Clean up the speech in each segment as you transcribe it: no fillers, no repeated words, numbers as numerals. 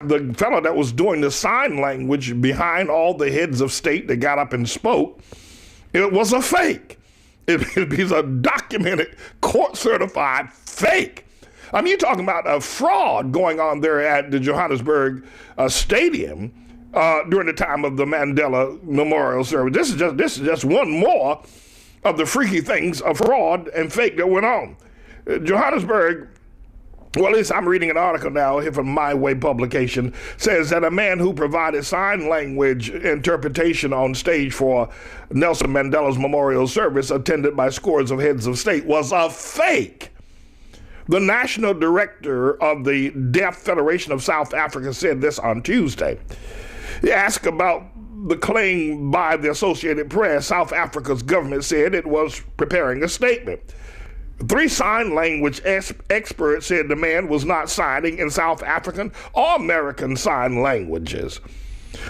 the fellow that was doing the sign language behind all the heads of state that got up and spoke, it was a fake. It's a documented, court-certified fake. I mean, you're talking about a fraud going on there at the Johannesburg Stadium during the time of the Mandela Memorial Service. This is just one more of the freaky things of fraud and fake that went on. Johannesburg, well, at least I'm reading an article now here from My Way publication, says that a man who provided sign language interpretation on stage for Nelson Mandela's memorial service, attended by scores of heads of state, was a fake. The national director of the Deaf Federation of South Africa said this on Tuesday. He asked about the claim by the Associated Press. South Africa's government said it was preparing a statement. 3 sign language experts said the man was not signing in South African or American sign languages.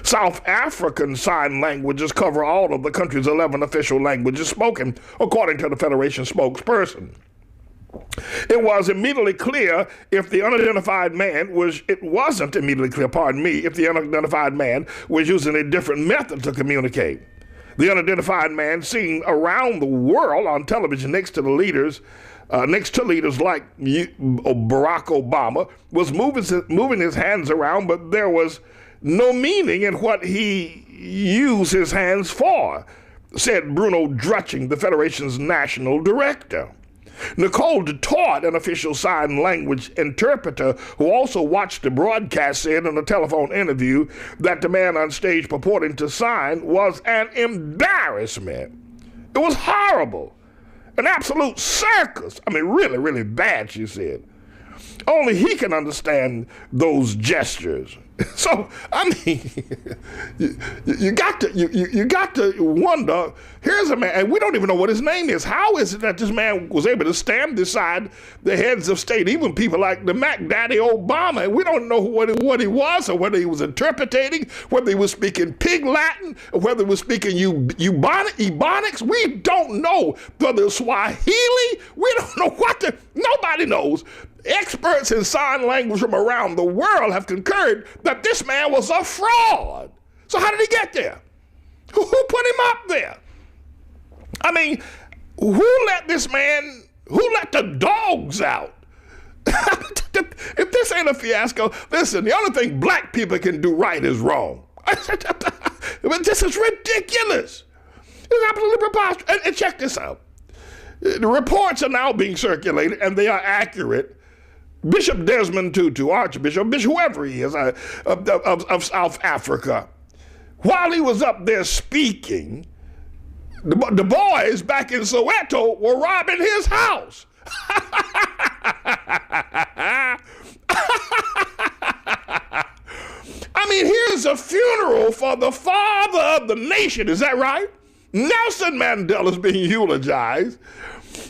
South African sign languages cover all of the country's 11 official languages spoken, according to the Federation spokesperson. It was immediately clear if the unidentified man was, it wasn't immediately clear, pardon me, if the unidentified man was using a different method to communicate. The unidentified man seen around the world on television next to leaders like Barack Obama, was moving his hands around, but there was no meaning in what he used his hands for, said Bruno Drutching, the Federation's national director. Nicole DeTort, an official sign language interpreter who also watched the broadcast, said in a telephone interview that the man on stage purporting to sign was an embarrassment. It was horrible, an absolute circus. I mean, really, really bad, she said. Only he can understand those gestures. So, I mean, you got to wonder, here's a man, and we don't even know what his name is. How is it that this man was able to stand beside the heads of state, even people like the Mac Daddy Obama? We don't know what he was, or whether he was interpreting, whether he was speaking Pig Latin, or whether he was speaking Ebonics. We don't know whether it's Swahili. We don't know nobody knows. Experts in sign language from around the world have concurred that this man was a fraud. So how did he get there? Who put him up there? I mean, who let the dogs out? If this ain't a fiasco, listen, the only thing black people can do right is wrong. This is ridiculous. It's absolutely preposterous. And check this out. The reports are now being circulated, and they are accurate. Bishop Desmond Tutu, Archbishop, whoever he is, of South Africa, while he was up there speaking, the boys back in Soweto were robbing his house. I mean, here's a funeral for the father of the nation, is that right? Nelson Mandela is being eulogized.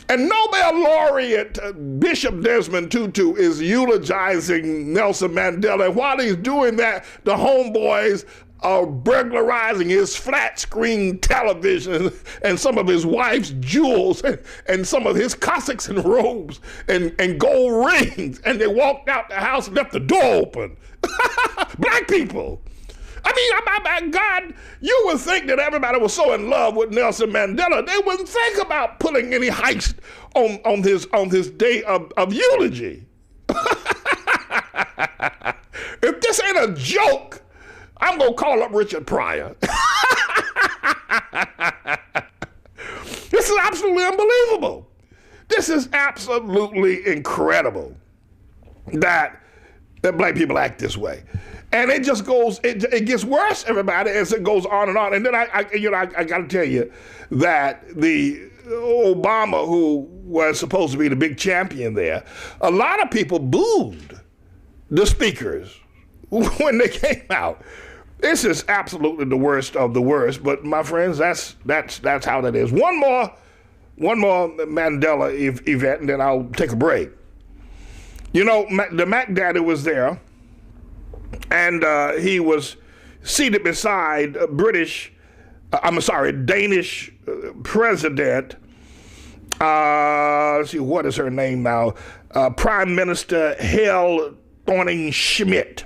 And Nobel laureate Bishop Desmond Tutu is eulogizing Nelson Mandela. And while he's doing that, the Homeboys are burglarizing his flat screen television and some of his wife's jewels and some of his cassocks and robes and gold rings. And they walked out the house and left the door open. Black people. I mean, God, you would think that everybody was so in love with Nelson Mandela, they wouldn't think about putting any heist on his day of eulogy. If this ain't a joke, I'm going to call up Richard Pryor. This is absolutely unbelievable. This is absolutely incredible that black people act this way. And it just goes, it gets worse, everybody, as it goes on and on. And then I got to tell you that the Obama, who was supposed to be the big champion there, a lot of people booed the speakers when they came out. This is absolutely the worst of the worst. But my friends, that's how that is. One more Mandela event, and then I'll take a break. You know, the Mac Daddy was there. And he was seated beside Danish president, let's see, what is her name now? Prime Minister Helle Thorning-Schmidt.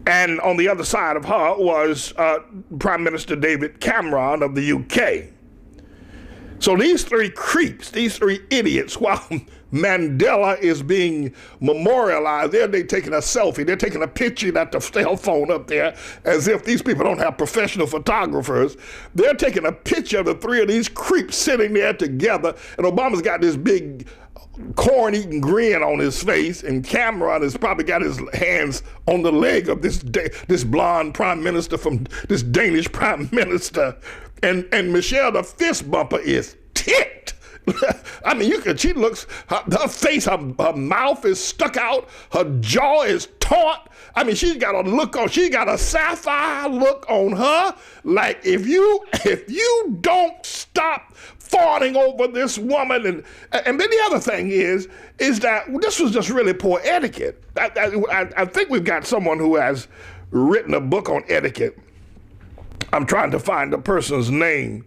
And on the other side of her was Prime Minister David Cameron of the UK. So these three creeps, these three idiots, while Mandela is being memorialized, they're taking a selfie. They're taking a picture, got the cell phone up there, as if these people don't have professional photographers. They're taking a picture of the three of these creeps sitting there together, and Obama's got this big corn-eating grin on his face, and Cameron has probably got his hands on the leg of this blonde prime minister from this Danish prime minister, and Michelle, the fist bumper, is ticked. I mean, she looks, her face, her mouth is stuck out, her jaw is taut. I mean, she got a sapphire look on her, like if you don't stop fawning over this woman. And then the other thing is that this was just really poor etiquette. I think we've got someone who has written a book on etiquette. I'm trying to find the person's name.